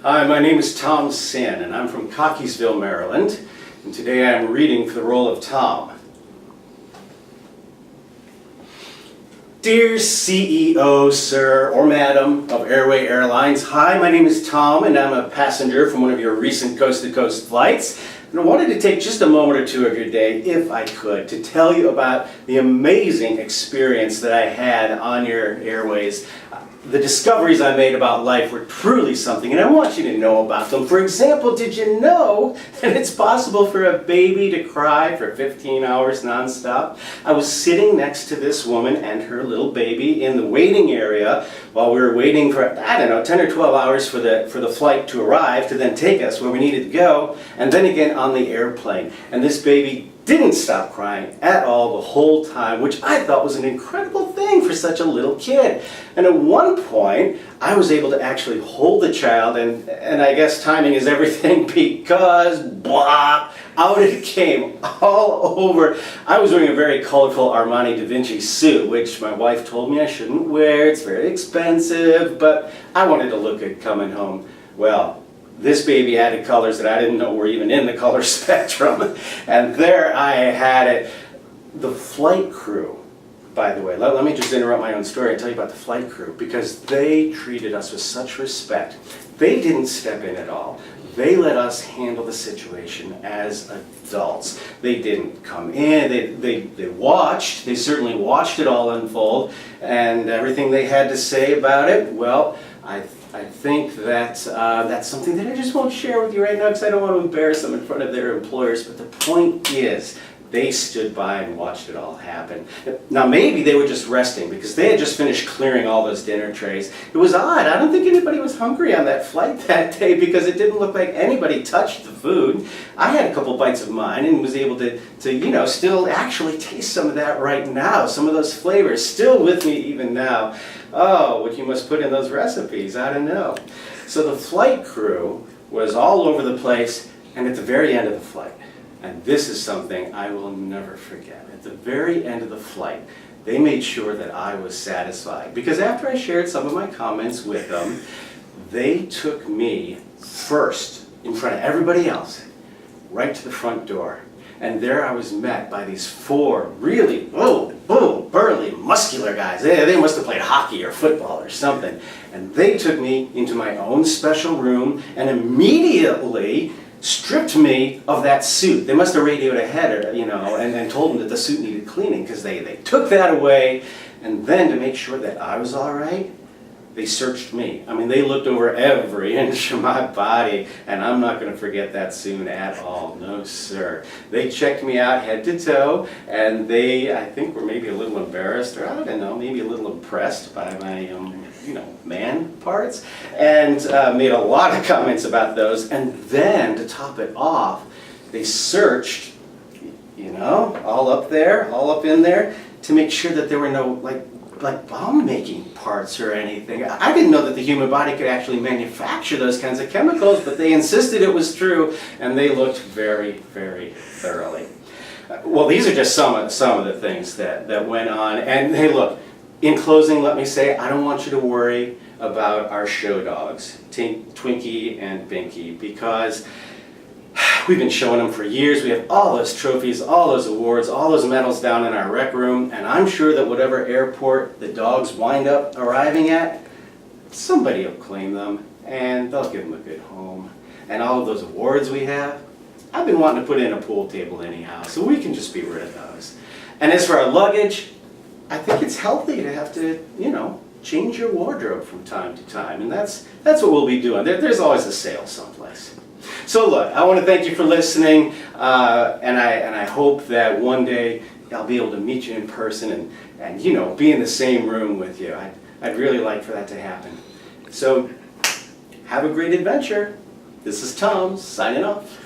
Hi, my name is Thom Sinn, and I'm from Cockeysville, Maryland, and today I'm reading for the role of Tom. Dear CEO, sir, or madam of Airway Airlines, hi, my name is Tom, and I'm a passenger from one of your recent coast-to-coast flights. And I wanted to take just a moment or two of your day, if I could, to tell you about the amazing experience that I had on your airways. The discoveries I made about life were truly something, and I want you to know about them. For example, did you know that it's possible for a baby to cry for 15 hours nonstop? I was sitting next to this woman and her little baby in the waiting area while we were waiting for, 10 or 12 hours for the flight to arrive to then take us where we needed to go, and then again on the airplane. And this baby didn't stop crying at all the whole time, which I thought was an incredible thing for such a little kid. And at one point, I was able to actually hold the child, and I guess timing is everything, because blah, out it came all over. I was wearing a very colorful Armani Da Vinci suit, which my wife told me I shouldn't wear. It's very expensive, but I wanted to look good coming home. Well, this baby added colors that I didn't know were even in the color spectrum. And there I had it. The flight crew, by the way, let me just interrupt my own story and tell you about the flight crew, because they treated us with such respect. They didn't step in at all. They let us handle the situation as adults. They didn't come in, they watched, they certainly watched it all unfold, and everything they had to say about it, well, I think that that's something that I just won't share with you right now because I don't want to embarrass them in front of their employers. But the point is, they stood by and watched it all happen. Now maybe they were just resting because they had just finished clearing all those dinner trays. It was odd. I don't think anybody was hungry on that flight that day because it didn't look like anybody touched the food. I had a couple bites of mine and was able to still actually taste some of that right now. Some of those flavors still with me even now. Oh, what you must put in those recipes, I don't know. So the flight crew was all over the place, and at the very end of the flight, and this is something I will never forget, at the very end of the flight, they made sure that I was satisfied. Because after I shared some of my comments with them, they took me first, in front of everybody else, right to the front door. And there I was met by these four really, burly, muscular guys. They must have played hockey or football or something. And they took me into my own special room and immediately stripped me of that suit. They must have radioed ahead, and told them that the suit needed cleaning, because they took that away. And then to make sure that I was all right, they searched me. I mean, they looked over every inch of my body, and I'm not going to forget that soon at all. No, sir. They checked me out head to toe, and they, I think, were maybe a little embarrassed, or I don't know, maybe a little impressed by my, man parts, and made a lot of comments about those. And then, to top it off, they searched, all up there, all up in there, to make sure that there were no, like bomb-making parts or anything. I didn't know that the human body could actually manufacture those kinds of chemicals, but they insisted it was true, and they looked very, very thoroughly. Well, these are just some of the things that went on. And hey, look, in closing, let me say, I don't want you to worry about our show dogs, Twinkie and Binky, because we've been showing them for years. We have all those trophies, all those awards, all those medals down in our rec room, and I'm sure that whatever airport the dogs wind up arriving at, somebody will claim them, and they'll give them a good home. And all of those awards we have, I've been wanting to put in a pool table anyhow, so we can just be rid of those. And as for our luggage, I think it's healthy to have to, change your wardrobe from time to time, and that's what we'll be doing. There's always a sale someplace. So look, I want to thank you for listening, and I hope that one day I'll be able to meet you in person and be in the same room with you. I'd really like for that to happen. So have a great adventure. This is Tom signing off.